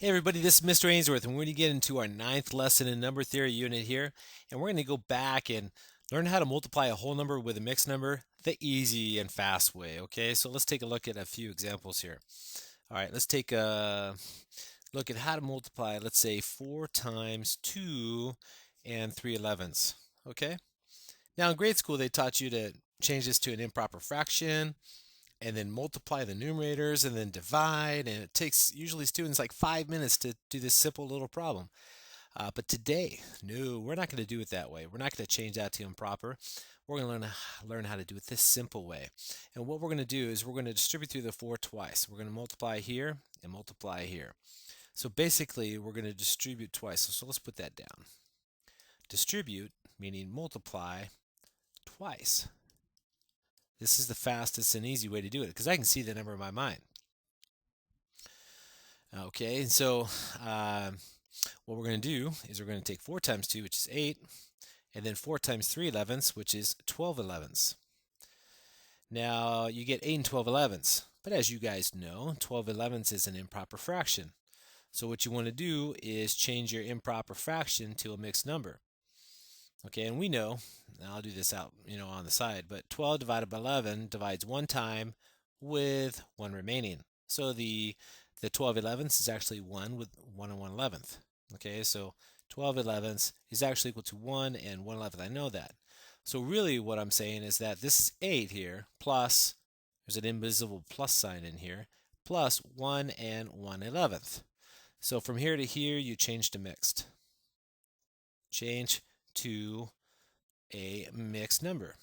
Hey everybody, this is Mr. Ainsworth, and we're going to get into our ninth lesson in number theory unit here, and we're going to go back and learn how to multiply a whole number with a mixed number the easy and fast way. Okay, so let's take a look at a few examples here. All right, let's take a look at how to multiply, let's say 4 times 2 and 3/11. Okay, now in grade school they taught you to change this to an improper fraction, and then multiply the numerators and then divide. And it takes usually students like 5 minutes to do this simple little problem. But today, no, we're not going to do it that way. We're not going to change that to improper. We're going to learn how to do it this simple way. And what we're going to do is we're going to distribute through the 4 twice. We're going to multiply here and multiply here. So basically, we're going to distribute twice. So let's put that down. Distribute, meaning multiply twice. This is the fastest and easy way to do it because I can see the number in my mind. Okay, and so what we're going to do is we're going to take 4 times 2, which is 8, and then 4 times 3/11, which is 12/11. Now you get 8 and 12/11, but as you guys know, 12/11 is an improper fraction. So what you want to do is change your improper fraction to a mixed number. Okay, and we know, and I'll do this out, on the side, but 12 divided by 11 divides one time with one remaining. So the 12/11 is actually 1 with 1 and 1/11. Okay, so 12/11 is actually equal to 1 and 1/11. I know that. So really what I'm saying is that this is 8 here plus, there's an invisible plus sign in here, plus 1 and 1/11. So from here to here, you change to mixed. Change to a mixed number.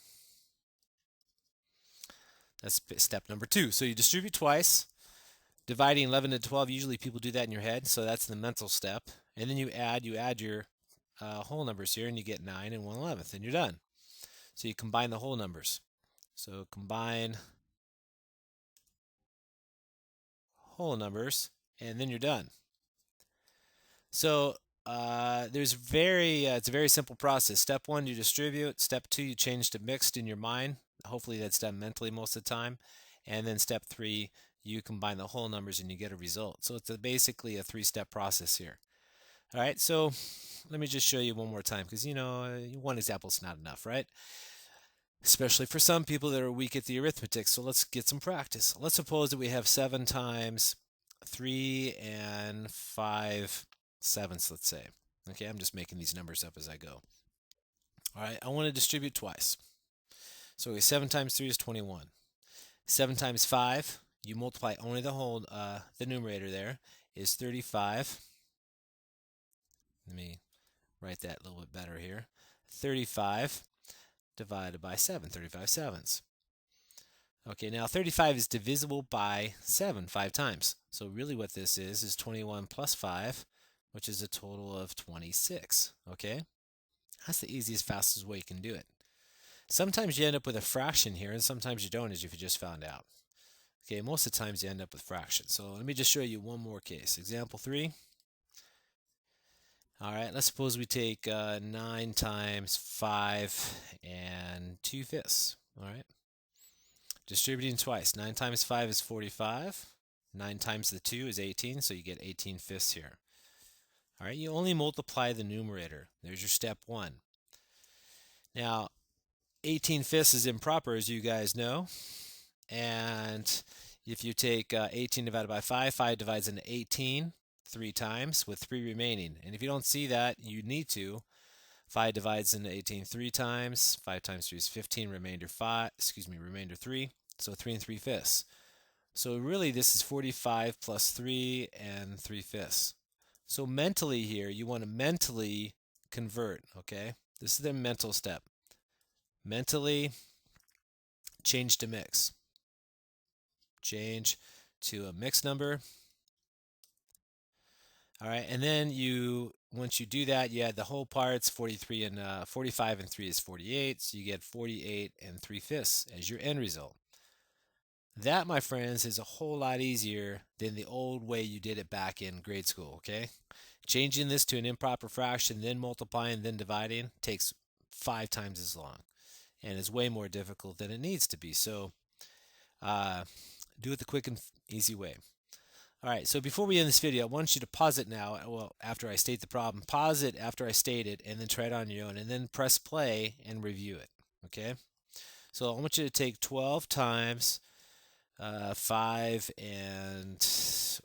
That's step number 2. So you distribute twice. Dividing 11 to 12, usually people do that in your head, so that's the mental step. And then you add your whole numbers here, and you get 9 and 1/11, and you're done. So you combine the whole numbers. So combine whole numbers, and then you're done. So it's a very simple process. Step 1, you distribute. Step 2, you change to mixed in your mind. Hopefully that's done mentally most of the time. And then step 3, you combine the whole numbers and you get a result. So it's basically a 3-step process here. All right, so let me just show you one more time because one example is not enough, right? Especially for some people that are weak at the arithmetic. So let's get some practice. Let's suppose that we have 7 times 3 and 5/7, let's say. Okay, I'm just making these numbers up as I go. All right, I want to distribute twice. So we have 7 times 3 is 21. 7 times 5, you multiply only the numerator there, is 35. Let me write that a little bit better here. 35 divided by 7, 35 sevens. Okay, now 35 is divisible by 7 5 times. So really what this is 21 plus 5, which is a total of 26. Okay, that's the easiest, fastest way you can do it. Sometimes you end up with a fraction here, and sometimes you don't, as if you just found out. Okay, most of the times you end up with fractions. So let me just show you one more case. Example 3. All right, let's suppose we take 9 times 5 and 2/5. All right, distributing twice. 9 times 5 is 45. 9 times the 2 is 18, so you get 18/5 here. All right, you only multiply the numerator. There's your step 1. Now, 18/5 is improper, as you guys know. And if you take 18 divided by 5, 5 divides into 18 3 times with 3 remaining. And if you don't see that, you need to. 5 divides into 18 3 times. 5 times 3 is 15, remainder 3. So 3 and 3/5. So really this is 45 plus 3 and 3/5. So mentally here, you want to mentally convert, okay? This is the mental step. Mentally change to mix. Change to a mixed number. All right, and then once you do that, you add the whole parts. 43 and 45 and 3 is 48, so you get 48 and 3/5 as your end result. That, my friends, is a whole lot easier than the old way you did it back in grade school. Okay, changing this to an improper fraction, then multiplying, then dividing takes 5 times as long, and is way more difficult than it needs to be. So, do it the quick and easy way. All right, so before we end this video, I want you to pause it now. Well, after I state the problem, pause it after I state it, and then try it on your own, and then press play and review it. Okay? So I want you to take 12 times 5 and,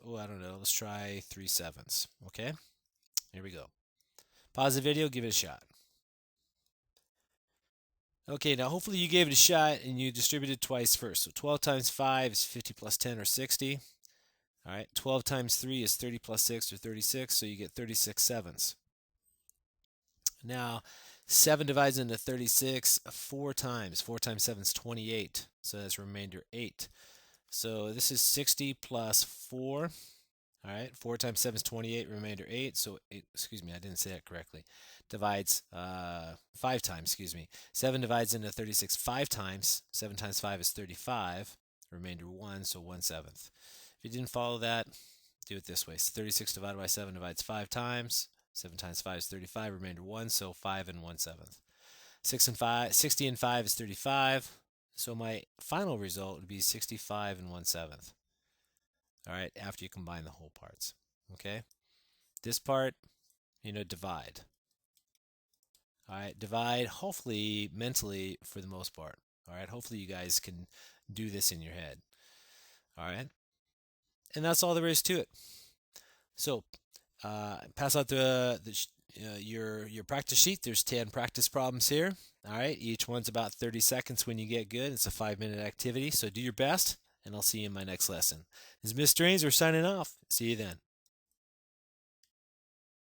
oh, I don't know, let's try 3/7. Okay? Here we go. Pause the video, give it a shot. Okay, now hopefully you gave it a shot and you distributed twice first. So 12 times 5 is 50 plus 10 or 60. All right, 12 times 3 is 30 plus 6 or 36, so you get 36/7. Now, 7 divides into 36 4 times. 4 times 7 is 28, so that's remainder 8. So this is 60 plus 4. All right, 4 times 7 is 28, remainder 8. So, excuse me, I didn't say that correctly. Divides 5 times, excuse me. 7 divides into 36 5 times. 7 times 5 is 35, remainder 1, so 1/7. If you didn't follow that, do it this way. So 36 divided by 7 divides 5 times. 7 times 5 is 35, remainder 1, so 5 and 1/7. 60 and 5 is 35, so my final result would be 65 and 1/7. All right, after you combine the whole parts. Okay? This part, divide. All right, divide, hopefully mentally for the most part. All right, hopefully you guys can do this in your head. All right? And that's all there is to it. So, pass out your practice sheet. There's 10 practice problems here. All right, each one's about 30 seconds when you get good. It's a 5-minute activity, so do your best, and I'll see you in my next lesson. This is Mr. Ains. We're signing off. See you then.